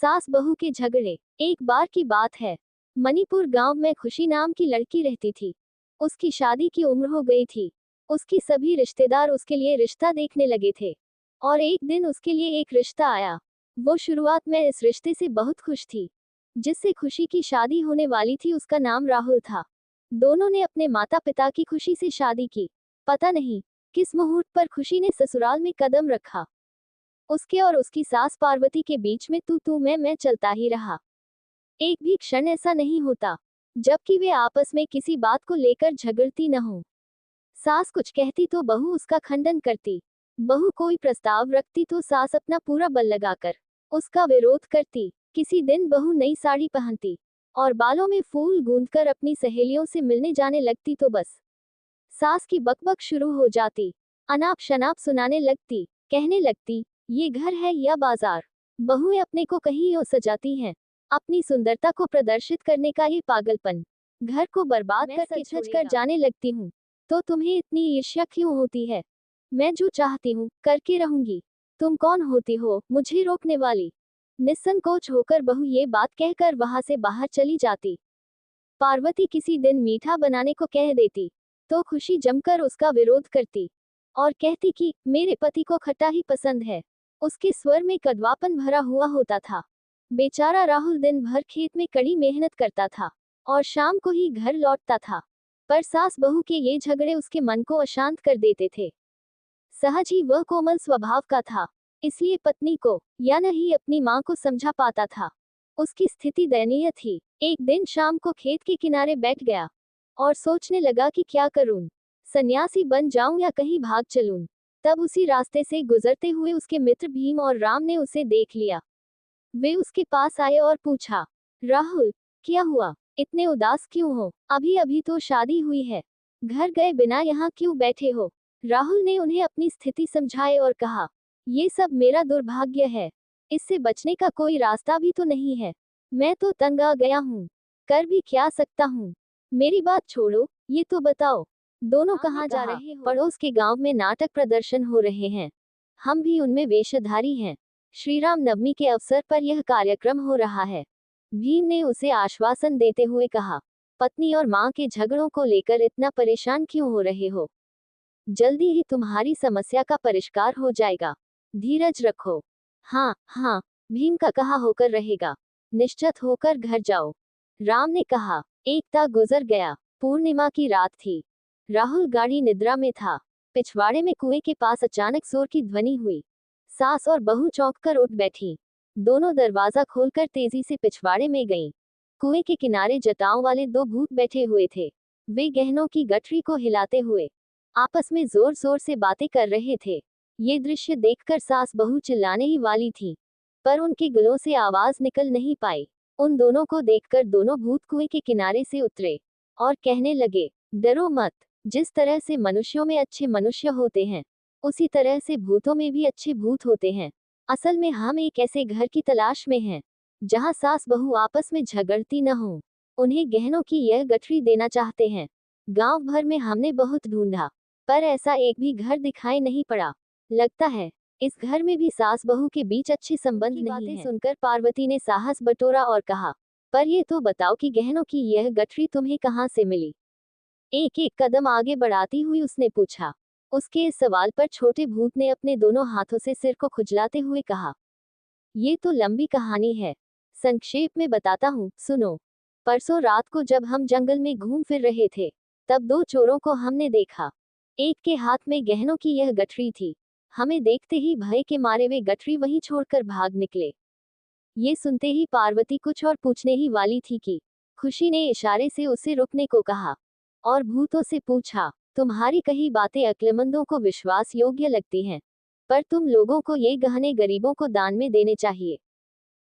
सास बहू के झगड़े। एक बार की बात है, मणिपुर गांव में खुशी नाम की लड़की रहती थी। उसकी शादी की उम्र हो गई थी। उसकी सभी रिश्तेदार उसके लिए रिश्ता देखने लगे थे और एक दिन उसके लिए एक रिश्ता आया। वो शुरुआत में इस रिश्ते से बहुत खुश थी। जिससे खुशी की शादी होने वाली थी उसका नाम राहुल था। दोनों ने अपने माता पिता की खुशी से शादी की। पता नहीं किस मुहूर्त पर खुशी ने ससुराल में कदम रखा। उसके और उसकी सास पार्वती के बीच में तू मैं चलता ही रहा। एक भी क्षण ऐसा नहीं होता जबकि वे आपस में किसी बात को लेकर झगड़ती न हो। सास कुछ कहती तो बहू उसका खंडन करती। बहू कोई प्रस्ताव रखती तो सास अपना पूरा बल लगाकर उसका विरोध करती। किसी दिन बहू नई साड़ी पहनती और बालों में फूल गूंथकर अपनी सहेलियों से मिलने जाने लगती तो बस सास की बकबक शुरू हो जाती। अनाप शनाप सुनाने लगती, कहने लगती, ये घर है या बाजार? बहुएं अपने को कहीं और सजाती हैं। अपनी सुंदरता को प्रदर्शित करने का ये पागलपन। घर को बर्बाद करके छज कर जाने लगती हूँ। तो तुम्हें इतनी ईर्ष्या क्यों होती है? मैं जो चाहती हूँ करके रहूंगी। तुम कौन होती हो मुझे रोकने वाली? निस्संकोच होकर बहू ये बात कहकर वहां से बाहर चली जाती। पार्वती किसी दिन मीठा बनाने को कह देती तो खुशी जमकर उसका विरोध करती और कहती कि मेरे पति को खट्टा ही पसंद है। उसके स्वर में कड़वापन भरा हुआ होता था। बेचारा राहुल दिन भर खेत में कड़ी मेहनत करता था और शाम को ही घर लौटता था। पर सास बहू के ये झगड़े उसके मन को अशांत कर देते थे। सहज ही वह कोमल स्वभाव का था, इसलिए पत्नी को या नहीं अपनी मां को समझा पाता था। उसकी स्थिति दयनीय थी। एक दिन शाम को खेत के किनारे बैठ गया और सोचने लगा कि क्या करूं, सन्यासी बन जाऊं या कहीं भाग चलूं। तब उसी रास्ते से गुजरते हुए उसके मित्र भीम और राम ने उसे देख लिया। वे उसके पास आए और पूछा, राहुल, क्या हुआ? इतने उदास क्यों हो? अभी अभी तो शादी हुई है, घर गए बिना यहाँ क्यों बैठे हो? राहुल ने उन्हें अपनी स्थिति समझाई और कहा, ये सब मेरा दुर्भाग्य है, इससे बचने का कोई रास्ता भी तो नहीं है। मैं तो तंग आ गया हूँ, कर भी क्या सकता हूँ? मेरी बात छोड़ो, ये तो बताओ, दोनों कहाँ जा रहे हो? पड़ोस के गांव में नाटक प्रदर्शन हो रहे हैं, हम भी उनमें वेशधारी हैं। श्री राम नवमी के अवसर पर यह कार्यक्रम हो रहा है। भीम ने उसे आश्वासन देते हुए कहा, पत्नी और मां के झगड़ों को लेकर इतना परेशान क्यों हो रहे हो? जल्दी ही तुम्हारी समस्या का परिष्कार हो जाएगा, धीरज रखो। हाँ हाँ, भीम का कहा होकर रहेगा, निश्चित होकर घर जाओ, राम ने कहा। एकता गुजर गया। पूर्णिमा की रात थी। राहुल गाढ़ी निद्रा में था। पिछवाड़े में कुएं के पास अचानक जोर की ध्वनि हुई। सास और बहू चौंक कर उठ बैठी। दोनों दरवाजा खोलकर तेजी से पिछवाड़े में गईं। कुएं के किनारे जटाओं वाले दो भूत बैठे हुए थे। वे गहनों की गठरी को हिलाते हुए आपस में जोर जोर से बातें कर रहे थे। ये दृश्य देखकर सास बहू चिल्लाने ही वाली थी, पर उनके गलों से आवाज निकल नहीं पाई। उन दोनों को देखकर दोनों भूत कुएं के किनारे से उतरे और कहने लगे, डरो मत। जिस तरह से मनुष्यों में अच्छे मनुष्य होते हैं, उसी तरह से भूतों में भी अच्छे भूत होते हैं। असल में हम एक ऐसे घर की तलाश में हैं जहां सास बहू आपस में झगड़ती न हो। उन्हें गहनों की यह गठरी देना चाहते हैं। गांव भर में हमने बहुत ढूंढा, पर ऐसा एक भी घर दिखाई नहीं पड़ा। लगता है इस घर में भी सास बहू के बीच अच्छे संबंध नहीं हैं। बातें सुनकर पार्वती ने साहस बटोरा और कहा, पर ये तो बताओ कि गहनों की यह गठरी तुम्हें कहाँ से मिली? एक एक कदम आगे बढ़ाती हुई उसने पूछा। उसके इस सवाल पर छोटे भूत ने अपने दोनों हाथों से सिर को खुजलाते हुए कहा, ये तो लंबी कहानी है, संक्षेप में बताता हूँ, सुनो। परसों रात को जब हम जंगल में घूम फिर रहे थे, तब दो चोरों को हमने देखा। एक के हाथ में गहनों की यह गठरी थी। हमें देखते ही भय के मारे वे गठरी वहीं छोड़कर भाग निकले। ये सुनते ही पार्वती कुछ और पूछने ही वाली थी कि खुशी ने इशारे से उसे रुकने को कहा और भूतों से पूछा, तुम्हारी कही बातें अक्लमंदों को विश्वास योग्य लगती हैं, पर तुम लोगों को ये गहने गरीबों को दान में देने चाहिए,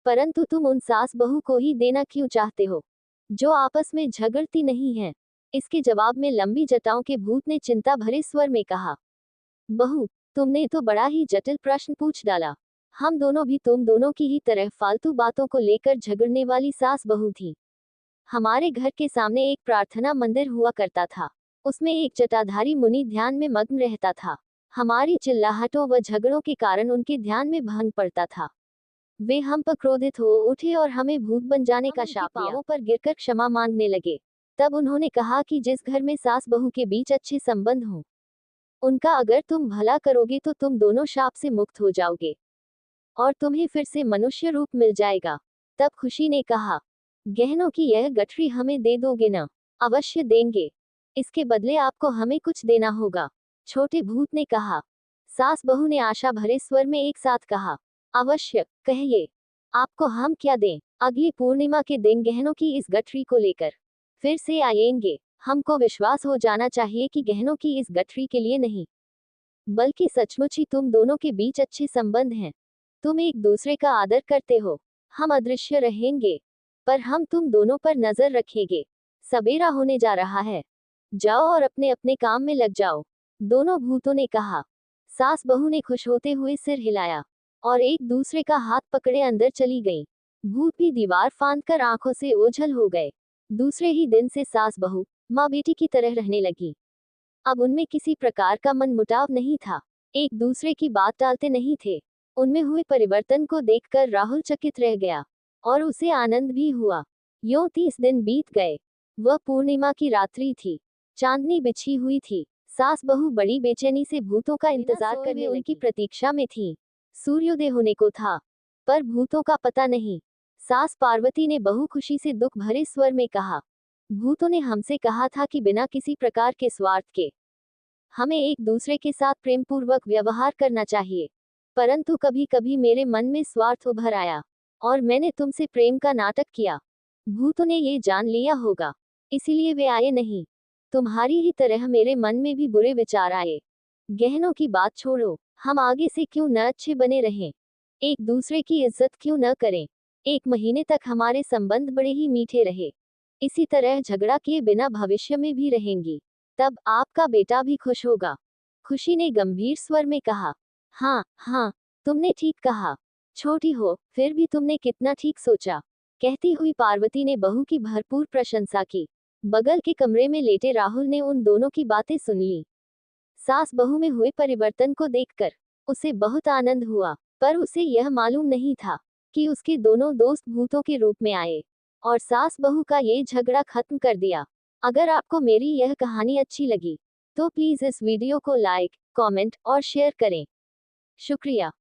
परंतु तुम उन सास बहू को ही देना क्यों चाहते हो जो आपस में झगड़ती नहीं हैं? इसके जवाब में लंबी जटाओं के भूत ने चिंता भरे स्वर में कहा, बहू, तुमने तो बड़ा ही जटिल प्रश्न पूछ डाला। हम दोनों भी तुम दोनों की ही तरह फालतू बातों को लेकर झगड़ने वाली सास बहू थी। हमारे घर के सामने एक प्रार्थना मंदिर हुआ करता था। उसमें एक जटाधारी मुनि ध्यान में मग्न रहता था। हमारी चिल्लाहटों व झगड़ों के कारण उनके ध्यान में भंग पड़ता था। वे हम पर क्रोधित हो उठे और हमें भूत बन जाने का शाप दिया। पांवों पर गिरकर क्षमा मांगने लगे। तब उन्होंने कहा कि जिस घर में सास बहू के बीच अच्छे संबंध हों, उनका अगर तुम भला करोगे तो तुम दोनों शाप से मुक्त हो जाओगे और तुम्हें फिर से मनुष्य रूप मिल जाएगा। तब खुशी ने कहा, गहनों की यह गठरी हमें दे दोगे ना? अवश्य देंगे। इसके बदले आपको हमें कुछ देना होगा। छोटे भूत ने कहा। सास बहू ने आशा भरे स्वर में एक साथ कहा, अवश्य, कहिए, आपको हम क्या दें? अगली पूर्णिमा के दिन गहनों की इस गठरी को लेकर फिर से आएंगे। हमको विश्वास हो जाना चाहिए कि गहनों की इस गठरी के लिए नहीं, बल्कि सचमुच ही तुम दोनों के बीच अच्छे संबंध हैं। तुम एक दूसरे का आदर करते हो। हम अदृश्य रहेंगे, पर हम तुम दोनों पर नजर रखेंगे। सवेरा होने जा रहा है, जाओ और अपने अपने काम में लग जाओ। दोनों भूतों ने कहा। सास बहू ने खुश होते हुए सिर हिलाया और एक दूसरे का हाथ पकड़े अंदर चली गईं। भूत भी दीवार फांद कर आंखों से ओझल हो गए। दूसरे ही दिन से सास बहू माँ बेटी की तरह रहने लगी। अब उनमें किसी प्रकार का मनमुटाव नहीं था। एक दूसरे की बात टालते नहीं थे। उनमें हुए परिवर्तन को देखकर राहुल चकित रह गया और उसे आनंद भी हुआ। यूं 30 दिन बीत गए। वह पूर्णिमा की रात्रि थी। चांदनी बिछी हुई थी। सास बहू बड़ी बेचैनी से भूतों का इंतजार करने उनकी प्रतीक्षा में थी। सूर्योदय होने को था, पर भूतों का पता नहीं। सास पार्वती ने बहु खुशी से दुख भरे स्वर में कहा, भूतों ने हमसे कहा था कि बिना किसी प्रकार के स्वार्थ के हमें एक दूसरे के साथ प्रेम पूर्वक व्यवहार करना चाहिए, परंतु कभी कभी मेरे मन में स्वार्थ उभर आया और मैंने तुमसे प्रेम का नाटक किया। भूतों ने ये जान लिया होगा, इसीलिए वे आए नहीं। तुम्हारी ही तरह मेरे मन में भी बुरे विचार आए। गहनों की बात छोड़ो, हम आगे से क्यों न अच्छे बने रहें? एक दूसरे की इज्जत क्यों न करें? 1 महीने तक हमारे संबंध बड़े ही मीठे रहे। इसी तरह झगड़ा किए बिना भविष्य में भी रहेंगी। तब आपका बेटा भी खुश होगा। खुशी ने गंभीर स्वर में कहा, हाँ हाँ, तुमने ठीक कहा। छोटी हो, फिर भी तुमने कितना ठीक सोचा। कहती हुई पार्वती ने बहू की भरपूर प्रशंसा की। बगल के कमरे में लेटे राहुल ने उन दोनों की बातें सुन ली। सास बहू में हुए परिवर्तन को देखकर उसे बहुत आनंद हुआ, पर उसे यह मालूम नहीं था कि उसके दोनों दोस्त भूतों के रूप में आए और सास बहू का ये झगड़ा खत्म कर दिया। अगर आपको मेरी यह कहानी अच्छी लगी तो प्लीज इस वीडियो को लाइक, कमेंट और शेयर करें। शुक्रिया।